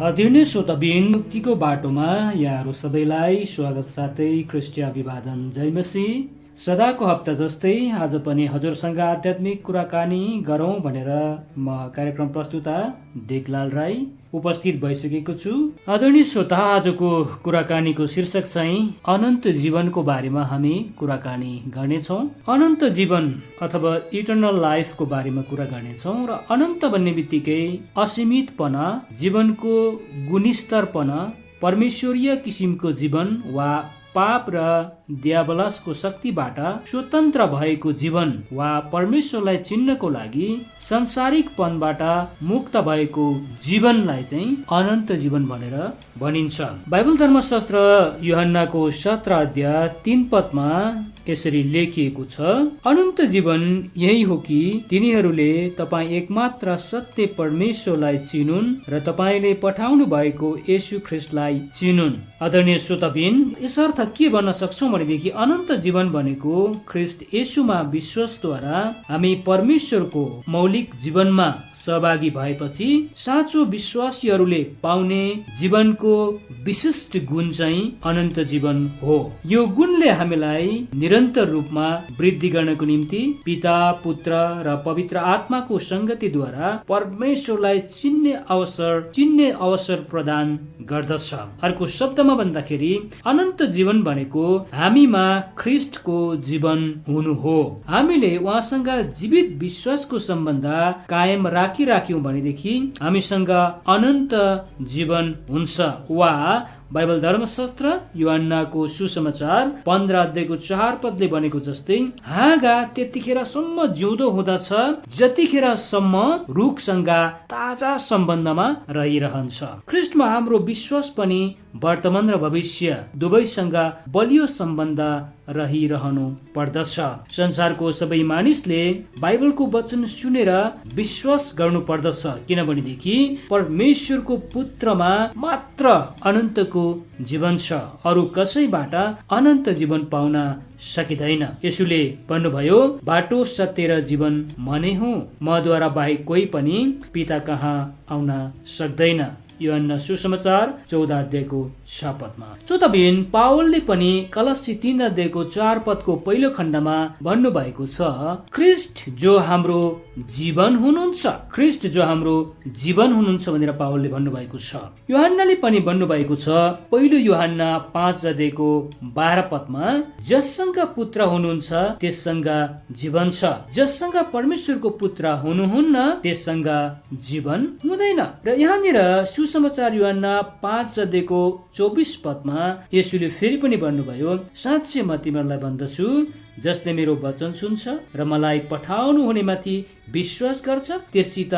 आदरणीय श्रोताबिन, मुक्तिको बाटोमा यहाँहरू सबैलाई स्वागत साथै ख्रिस्टीय अभिवादन। जय मसीह। सदाको हप्ता जस्तै आज पनि हजुरसँग आध्यात्मिक कुराकानी गरौं भनेर म कार्यक्रम प्रस्तुता देगलाल राई उपस्थित भइसकेको छु। आदरणीय श्रोता, आजको कुराकानीको शीर्षक चाहिँ अनन्त जीवनको बारेमा हामी कुराकानी गर्नेछौँ। अनन्त जीवन अथवा इटर्नल लाइफको बारेमा कुरा गर्नेछौँ र अनन्त भन्ने बित्तिकै असीमितपना, जीवनको गुणस्तरपना, परमेश्वरीय किसिमको जीवन वा पाप र दियाबलसको शक्तिबाट स्वतन्त्र भएको जीवन वा परमेश्वरलाई चिन्नको लागि संसारिकपनबाट मुक्त भएको जीवनलाई चाहिँ अनन्त जीवन भनेर भनिन्छ। बाइबल धर्मशास्त्र यूहन्नाको 17 अध्याय 3 पदमा यसरी लेखिएको छ, अनन्त जीवन यही हो कि तिनीहरूले तपाईँ एकमात्र सत्य परमेश्वरलाई चिनुन् र तपाईँले पठाउनु भएको येशू ख्रिस्टलाई चिनुन्। आदरणीय श्रोताबिन, यस अर्थ के भन्न सक्छौँ भनेदेखि अनन्त जीवन भनेको ख्रिस्ट येशूमा विश्वासद्वारा हामी परमेश्वरको मौलिक जीवनमा सहभागी भएपछि साँचो विश्वासीहरूले पाउने जीवनको विशिष्ट गुण चाहिँ अनन्त जीवन हो। यो गुणले हामीलाई निरन्तर रूपमा वृद्धि गर्नको निम्ति पिता, पुत्र र पवित्र आत्माको संगतिद्वारा परमेश्वरलाई चिन्ने अवसर प्रदान गर्दछ। अर्को शब्दमा भन्दाखेरि अनन्त जीवन भनेको हामीमा ख्रिस्टको जीवन हुनु हो। हामीले उहाँसँग जीवित विश्वासको सम्बन्ध कायम राख्यौं भनेदेखि हामीसँग अनन्त जीवन हुन्छ। वा बाइबल धर्मशास्त्र यूहन्नाको सुसमाचार 15 अध्यायको 4 पदले भनेको जस्तै, हाँगा त्यतिखेरसम्म जिउँदो हुँदछ जतिखेरसम्म रुखसँग ताजा सम्बन्धमा रहिरहन्छ। ख्रिस्टमा हाम्रो विश्वास पनि वर्तमान र भविष्य दुवैसँग बलियो सम्बन्ध रहिरहनु पर्दछ। संसारको सबै मानिसले बाइबलको वचन सुनेर विश्वास गर्नु पर्दछ, किनभनेदेखि परमेश्वरको पुत्रमा मात्र अनन्तको जीवन छ। अरू कसैबाट अनन्त जीवन पाउन सकिँदैन। यसुले भन्नुभयो, बाटो, सत्य र जीवन म नै हुँ, मद्वारा बाहेक कोही पनि पिता कहाँ आउन सक्दैन। यूहन्ना सुसमाचार 14 अध्यायको 6 पदमा। श्रोताबिन, पावलले पनि कलस्सी 3 अध्यायको 4 पदको पहिलो खण्डमा भन्नुभएको छ, ख्रिस्ट जो हाम्रो जीवन हुनुहुन्छ, ख्रिस्ट जो हाम्रो जीवन हुनुहुन्छ भनेर पावलले भन्नुभएको छ। यूहन्नाले पनि भन्नुभएको छ, पहिलो यूहन्ना 5 अध्यायको 12 पदमा, जससँग पुत्र हुनुहुन्छ त्यससँग जीवन छ, जससँग परमेश्वरको पुत्र हुनुहुन्न त्यससँग जीवन हुँदैन। र यहाँनिर सुसमाचार यूहन्ना 5 अध्यायको 24 पदमा येशूले फेरि पनि भन्नुभयो, साँच्चै म तिमीहरूलाई भन्दछु, जसले मेरो वचन सुन्छ र मलाई पठाउनु हुनेमाथि विश्वास गर्छ त्यससित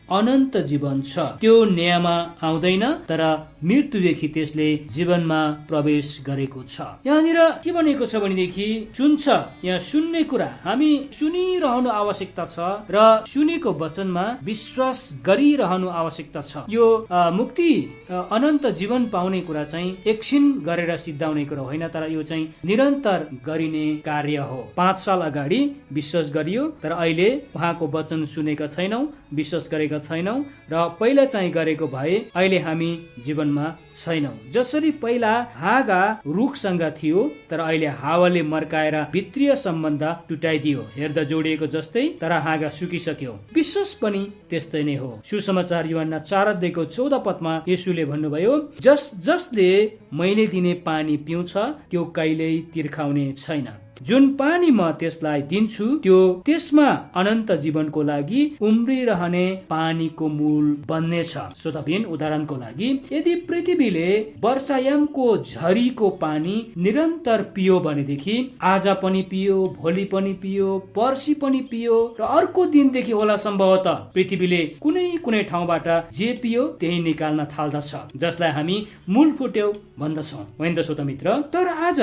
अनन्त जीवन छ। त्यो न्यायमा आउँदैन, तर मृत्युदेखि त्यसले जीवनमा प्रवेश गरेको छ। यहाँनिर के भनेको छ भनेदेखि, सुन्छ, यहाँ सुन्ने कुरा हामी सुनिरहनु आवश्यकता छ र सुनेको वचनमा विश्वास गरिरहनु आवश्यकता छ। यो मुक्ति अनन्त जीवन पाउने कुरा चाहिँ एकछिन गरेर सिद्धाउने कुरा होइन, तर यो चाहिँ निरन्तर गरिने कार्य हो। 5 साल अगाडि विश्वास गरियो, तर अहिले उहाँको वचन सुनेका छैनौं, विश्वास गरेका छैनौं र पहिला चाहिँ गरेको भए अहिले हामी जीवनमा छैनौं। जसरी पहिला हाँगा रुखसँग थियो, तर अहिले हावाले मर्काएर भित्रीय सम्बन्ध टुटाइदियो, हेर्दा जोडिएको जस्तै, तर हाँगा सुकिसक्यो। विश्वास पनि त्यस्तै नै हो। सुसमाचार यूहन्ना 4 अध्यायको 14 पदमा येशूले भन्नुभयो, जसले मैले दिने पानी पिउँछ त्यो कहिल्यै तिर्खाउने छैन। जुन पानी म त्यसलाई दिन्छु त्यो त्यसमा अनन्त जीवनको लागि उम्रिरहने पानीको मूल बन्नेछ। श्रोताबिन, उदाहरणको लागि यदि पृथ्वीले वर्षायामको झरीको पानी निरन्तर पियो भनेदेखि आज पनि पियो, भोलि पनि पियो, पर्सि पनि पियो र अर्को दिनदेखि होला सम्भवतः पृथ्वीले कुनै ठाउँबाट जे पियो त्यही निकाल्न थाल्दछ, जसलाई हामी मूल फुट्यौ भन्दछौँ, होइन त श्रोता मित्र? तर आज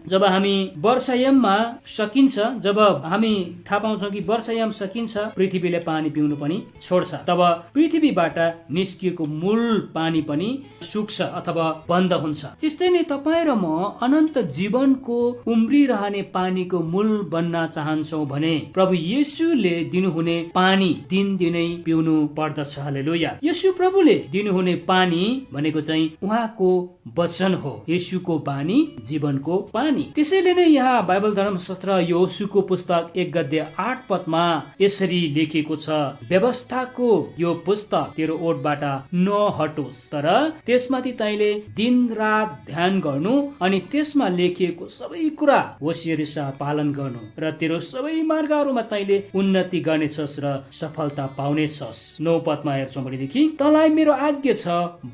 जब हामी वर्षायाममा वर्षायाममा सकिन्छ, जब हामी थाहा पाउँछौँ कि वर्षायाम सकिन्छ, पृथ्वीले पानी पिउनु पनि छोड्छ। तब पृथ्वीबाट निस्किएको मूल पानी पनि सुक्छ अथवा बन्द हुन्छ। त्यस्तै नै तपाईँ र म अनन्त जीवनको उम्रिरहने पानीको मूल बन्न चाहन्छौँ भने प्रभु येशूले दिनुहुने पानी दिनदिनै पिउनु पर्दछ। हालेलुया। येशू प्रभुले दिनुहुने पानी भनेको चाहिँ उहाँको वचन हो। येशूको बानी जीवनको पानी। त्यसैले नै यहाँ बाइबल धर्मशास्त्र योशूको पुस्तक 1:8 यसरी लेखिएको छ, व्यवस्थाको यो पुस्तक तेरो ओठबाट नहटोस्, तर त्यसमाथि तैले दिन रात ध्यान गर्नु अनि त्यसमा लेखिएको सबै कुरा होसियारी साथ पालन गर्नु र तेरो सबै मार्गहरूमा तैले उन्नति गर्नेछस् र सफलता पाउनेछस्। 9 पदमा हेर्छौँ भनेदेखि, तँलाई मेरो आज्ञा छ,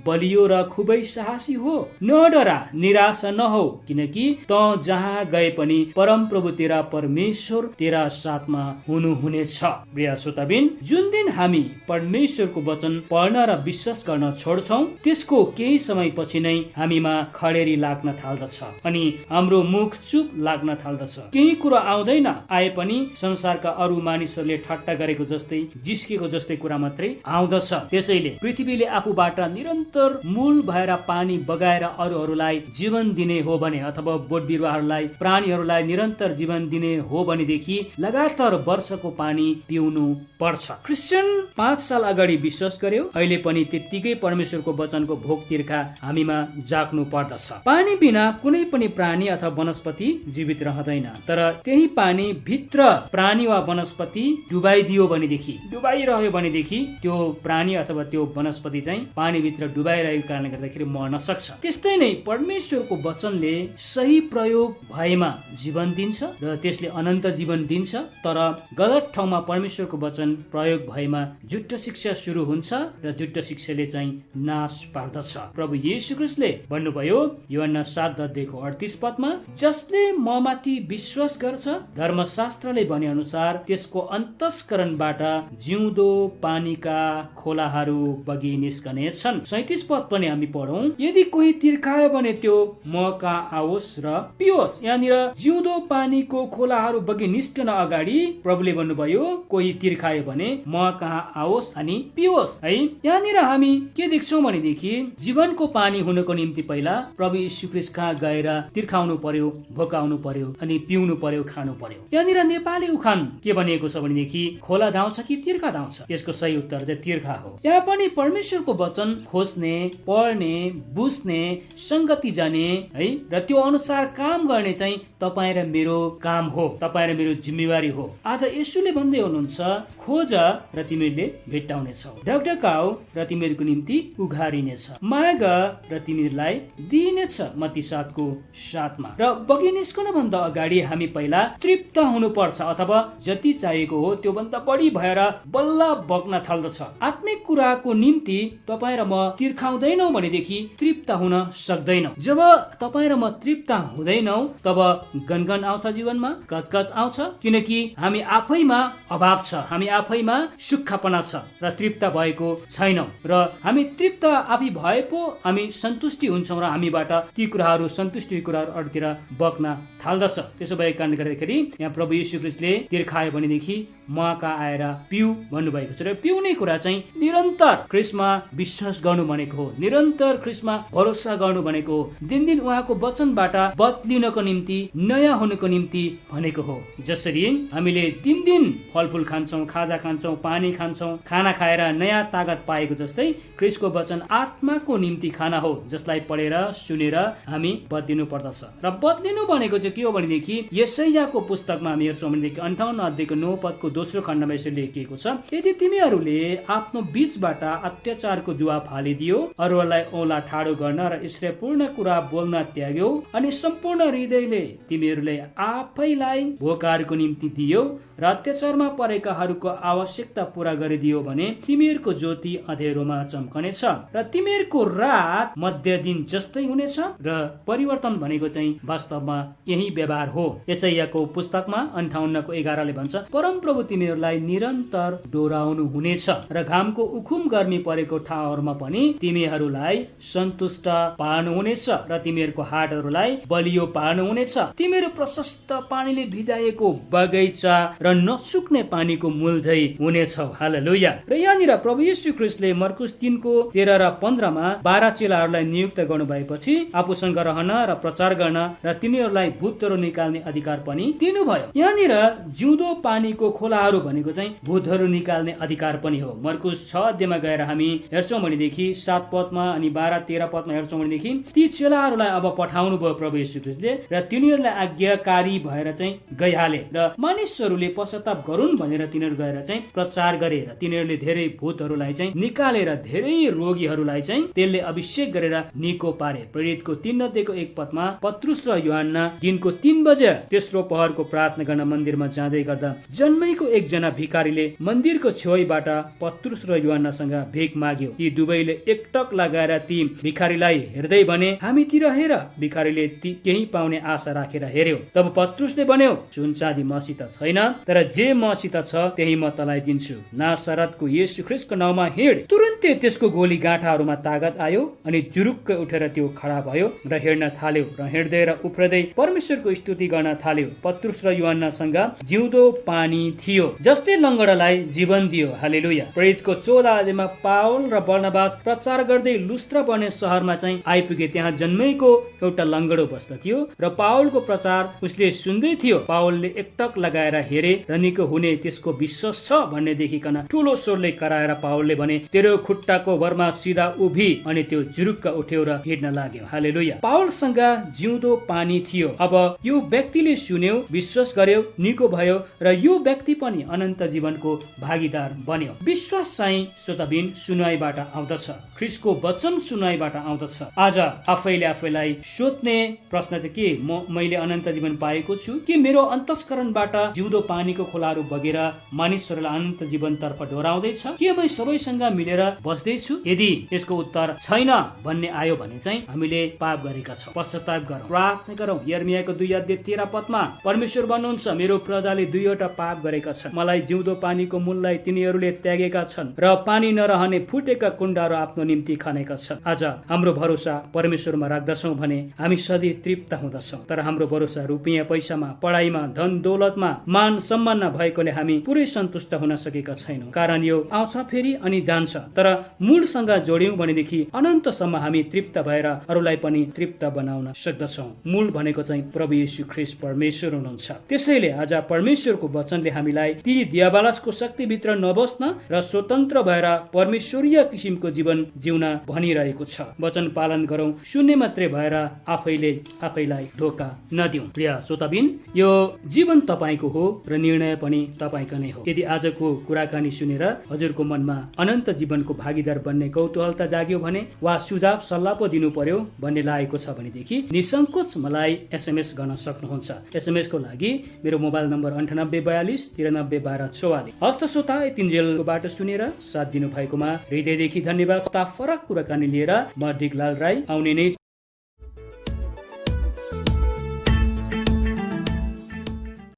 बलियो र खुबै साहसी हो, नडरा, निराशा नहो, किनकि त जहाँ गए पनि परम प्रभु तेरा परमेश्वर तेरा साथमा हुनुहुनेछ। प्रिय श्रोताबिन, जुन दिन हामी परमेश्वरको वचन पढ्न र विश्वास गर्न छोड्छौँ, त्यसको केही समय पछि नै हामीमा खडेरी लाग्न थाल्दछ अनि हाम्रो मुख चुप लाग्न थाल्दछ। केही कुरा आउँदैन, आए पनि संसारका अरू मानिसहरूले ठट्टा गरेको जस्तै जिस्केको जस्तै कुरा मात्रै आउँदछ। त्यसैले पृथ्वीले आफूबाट निरन्तर मूल भएर पानी बगाएर अरूहरूलाई जीवन दिने हो भने अथवा बोट बिरुवाहरूलाई, प्राणीहरूलाई निरन्तर जीवन दिने हो भनेदेखि लगातार वर्षको पानी पिउनु पर्छ। क्रिस्चियन 5 साल अगाडि विश्वास गर्यो, अहिले पनि त्यत्तिकै परमेश्वरको वचनको भोक तिर्खा हामीमा जाग्नु पर्दछ। पानी बिना कुनै पनि प्राणी अथवा वनस्पति जीवित रहँदैन, तर त्यही पानी भित्र प्राणी वा वनस्पति डुबाइदियो भनेदेखि, डुबाइरह्यो भनेदेखि त्यो प्राणी अथवा त्यो वनस्पति चाहिँ पानी भित्र डुबाइरहेको कारणले गर्दाखेरि मर्न सक्छ। त्यस्तै नै परमेश्वरको वचनले सही प्रयोग भएमा जीवन दिन्छ र त्यसले अनन्त जीवन दिन्छ, तर गलत ठाउँमा परमेश्वरको वचन प्रयोग भएमा झुट्ट शिक्षा सुरु हुन्छ र झुट्ट शिक्षाले चाहिँ नाश पार्दछ। प्रभु येशू ख्रीष्टले भन्नुभयो यूहन्ना 7:38 जसले ममाथि विश्वास गर्छ, धर्मशास्त्रले भने अनुसार त्यसको अन्तस्करणबाट जिउँदो पानीका खोलाहरू बगी निस्कनेछन्। 37 पद पनि हामी पढौं, यदि कोही तिर्खायो भने त्यो म कहाँ आओस् र पियोस्। यहाँनिर जिउँदो पानीको खोलाहरू बगी निस्कन अगाडि प्रभुले भन्नुभयो कोही तिर्खायो भने म कहाँ आओस् अनि पियोस्। है, यहाँनिर हामी के देख्छौँ भनेदेखि जीवनको पानी हुनको निम्ति पहिला प्रभु यीशु ख्रीष्ट कहाँ गएर तिर्खाउनु पर्यो, भोकाउनु पर्यो अनि पिउनु पर्यो, खानु पर्यो। यहाँनिर नेपाली उखान के भनिएको छ भनेदेखि खोला धाउँछ कि तिर्खा धाउँछ? यसको सही उत्तर चाहिँ तिर्खा हो। यहाँ पनि परमेश्वरको वचन खोज्ने, पढ्ने, बुझ्ने, संगति जाने है र त्यो अनुसार काम गर्ने चाहिँ तपाईँ र मेरो काम हो, तपाईँ र मेरो जिम्मेवारी हो। आज येशूले भन्दै हुनुहुन्छ खोज र तिमीहरूले भेट्टाउनेछौ, ढकढकाऊ र तिमीहरूको निम्ति उघारिनेछ, माग र तिमीहरूलाई दिइनेछ। मत्ती 7:7 र बगी निस्कन भन्दा अगाडि हामी पहिला तृप्त हुनु पर्छ अथवा जति चाहिएको हो त्यो भन्दा बढी भएर बल्ल बग्न थाल्दछ। आत्मिक कुराको निम्ति तपाईँ र म तिर्खाउँदैनौ भनेदेखि तृप्त हुन सक्दैनौ। जब तपाईँ र म तृप्त हुँदैनौ तब गनगन आउँछ, जीवनमा कचकच आउँछ, किनकि हामी आफैमा अभाव छ, हामी आफैमा सुक्खापना छ र तृप्त भएको छैनौ र हामी तृप्त आफै भए पो हामी सन्तुष्टि हुन्छौँ र हामीबाट ती कुराहरू, सन्तुष्टि कुराहरू अरूतिर बग्न थाल्दछ। त्यसो भएको कारणले गर्दाखेरि यहाँ प्रभु येशू ख्रीष्टले तिर्खायो भनेदेखि म कहाँ आएर पिउ भन्नुभएको छ र पिउने कुरा चाहिँ निरन्तर ख्रीष्टमा विश्वास गर्नु भनेको हो, निरन्तर ख्रीष्टमा भरोसा गर्नु भनेको हो, दिनदिन उहाँको वचनबाट बदलिनको निम्ति, नयाँ हुनुको निम्ति भनेको हो। जसरी हामीले दिनदिन फलफुल खान्छौँ, खाजा खान्छौँ, पानी खान्छौँ, खाना खाएर नयाँ तागत पाएको जस्तै ख्रीष्टको वचन आत्माको निम्ति खाना हो, जसलाई पढेर सुनेर हामी बदलिनु पर्दछ। र बदलिनु भनेको चाहिँ के हो भनेदेखि यशायाको पुस्तकमा हामी हेर्छौँ भनेदेखि 58:9 दोस्रो खण्डमा यसरी लेखिएको छ, यदि तिमीहरूले आफ्नो बीचबाट अत्याचारको जुवा फालिदियो, अरूहरूलाई औला ठाडो गर्न र ईश्वरपूर्ण कुरा बोल्न त्याग्यौ अनि सम्पूर्ण हृदयले तिमीहरूले आफैलाई भोकाहरूको निम्ति दियो र अत्याचारमा परेकाहरूको आवश्यकता पूरा गरिदियो भने तिमीहरूको ज्योति अँध्यारोमा चम्कनेछ र तिमीहरूको रात मध्य दिन जस्तै हुनेछ। र परिवर्तन भनेको चाहिँ वास्तवमा यही व्यवहार हो। यशायाको पुस्तकमा 58:11 भन्छ, परमप्रभु तिमीहरूलाई निरन्तर डोराउनु हुनेछ र घामको उखुम गर्मी परेको ठाउँहरूमा पनि तिमीहरूलाई सन्तुष्ट पार्नुहुनेछ र तिमीहरूको हाटहरूलाई बलियो पार्नुहुनेछ। तिमीहरू प्रशस्त पानीले भिजाएको बगैँचा र नसुक्ने पानीको मूल झै हुनेछौ। हालेलुया। र यहाँनिर प्रभु येशू ख्रीष्टले मर्कुस 3:13 र 15 मा 12 चेलाहरूलाई नियुक्त गर्नु भएपछि आफूसँग रहन र प्रचार गर्न र तिनीहरूलाई भूतहरू निकाल्ने अधिकार पनि दिनुभयो। यहाँनिर जिउँदो पानीको खोलाहरू भनेको चाहिँ भूतहरू निकाल्ने अधिकार पनि हो। मर्कुस 6 अध्यायमा गएर हामी हेर्छौँ भनेदेखि 7 पदमा अनि 12-13 पदमा हेर्छौँ भनेदेखि ती चेलाहरूलाई अब पठाउनु भयो प्रभु येशू ख्रीष्टले र तिनीहरूलाई आज्ञाकारी भएर चाहिँ गइहाले र मानिसहरूले पश्चाताप गरून् भनेर तिनीहरू गएर चाहिँ प्रचार गरे र तिनीहरूले धेरै भूतहरूलाई चाहिँ निकालेर धेरै रोगीहरूलाई चाहिँ तेलले अभिषेक गरेर निको पारे। प्रेरितको 3:1 पदमा पत्रुस र यूहन्ना दिनको 3 बजे तेस्रो पहरको प्रार्थना गर्न मन्दिरमा जाँदै गर्दा जन्मैको एकजना भिखारीले मन्दिरको छेउबाट पत्रुस र यूहन्नासँग भिख माग्यो। ती दुवैले एकटक लगाएर ती भिखारीलाई हेर्दै भने, हामीतिर हेर। भिखारीले ती केही पाउने आशा राखेर हेर्यो। तब पत्रुसले भन्यो, सुन चाँदी मसित छैन, तर जे मसित छ त्यही म तँलाई दिन्छु। नासरतको येशू ख्रीष्टको नाउँमा हिँड। तुरुन्तै त्यसको गोली गाँठाहरूमा तागत आयो अनि जुरुक्क उठेर त्यो खडा भयो र हिँड्न थाल्यो र हिँड्दै र उफ्रदै परमेश्वरको स्तुति गर्न थाल्यो। पत्रुस र यूहन्नासँग जिउँदो पानी थियो जसले लङ्गडालाई जीवन दियो। हालेलुया। प्रेरितको 14 अध्यायमा पाउल र बर्नबास प्रचार गर्दै लुस्त्रा भन्ने शहरमा चाहिँ आइपुगे। त्यहाँ जन्मैको एउटा लङ्गडो बस्दथ्यो र पाउलको प्रचार उसले सुन्दै थियो। पाउलले एकटक लगाएर हेरे र निको हुने त्यसको विश्वास छ भन्ने देखिकन ठुलो स्वरले कराएर पाउलले भने, तेरो खुट्टाको भरमा सिधा उभि, अनि त्यो जुरुक्क उठ्यो र हिँड्न लाग्यो। हालेलुया। पाउलसँग जिउँदो पानी थियो। अब यो व्यक्तिले सुन्यो, विश्वास गर्यो, निको भयो र यो व्यक्ति पनि अनन्त जीवनको भागीदार बन्यो। विश्वास चाहिँ श्रोताबिन सुनाइबाट आउँदछ। ख्रीष्टको वचन सुनाइबाट आउँदछ। आज आफैले आफैलाई सोध्ने प्रश्न चाहिँ के, मैले अनन्त जीवन पाएको छु कि मेरो अन्तस्करणबाट जिउँदो पानीको खोलाहरू बगेर मानिसहरूलाई अनन्त जीवन तर्फ डोराउँदैछ? के म सबैसँग मिलेर बस्दैछु? यदि यसको उत्तर छैन भन्ने आयो भने चाहिँ हामीले पाप गरेका छौँ। पश्चाताप गरौँ, प्रार्थना गरौँ। यर्मियाको 2:13 पदमा परमेश्वर भन्नुहुन्छ, मेरो प्रजाले 2वटा पाप गरेका छन्। मलाई जिउँदो पानीको मूललाई तिनीहरूले त्यागेका छन् र पानी नरहने फुटेका कुण्डाहरू आफ्नो निम्ति खनेका छन्। आज हाम्रो भरोसा परमेश्वरमा राख्दछौँ भने हामी सधैँ तृप्त हुँदछौँ। तर हाम्रो भरोसा रुपियाँ पैसामा, पढाइमा, धन दौलतमा, मान सम्मानमा भएकोले हामी पुरै सन्तुष्ट हुन सकेका छैनौँ। कारण यो आउँछ फेरि अनि जान्छ। तर मूलसँग जोड्यौं भनेदेखि अनन्तसम्म हामी तृप्त भएर अरूलाई पनि तृप्त बनाउन सक्दछौँ। मूल भनेको चाहिँ प्रभु येशू ख्रीष्ट परमेश्वर हुनुहुन्छ। त्यसैले आज परमेश्वरको वचनले हामीलाई ती दियावालसको शक्तिभित्र नबस्न र स्वतन्त्र भएर परमेश्वरीय किसिमको जीवन जिउन भनिरहेको छ। वचन पालन गरौँ, शून्य मात्रै भएर आफैलाई धोका नदिउँ। प्रिय श्रोताबिन, यो जीवन तपाईँको हो र निर्णय पनि तपाईँको नै हो। यदि आजको कुराकानी सुनेर हजुरको मनमा अनन्त जीवनको भागीदार बन्ने कौतूहलता जाग्यो भने वा सुझाव सल्लाह पो दिनु पर्यो भन्ने लागेको छ भनेदेखि निसङ्कोच मलाई SMS गर्न सक्नुहुन्छ। SMS को लागि मेरो मोबाइल नम्बर 9842 93 12 44। हस्त श्रोता, यतिन्जेलको बाटो सुनेर साथ दिनु भएकोमा हृदयदेखि धन्यवाद। फरक कुराकानी लिएर म डिकलाल राई आउने नै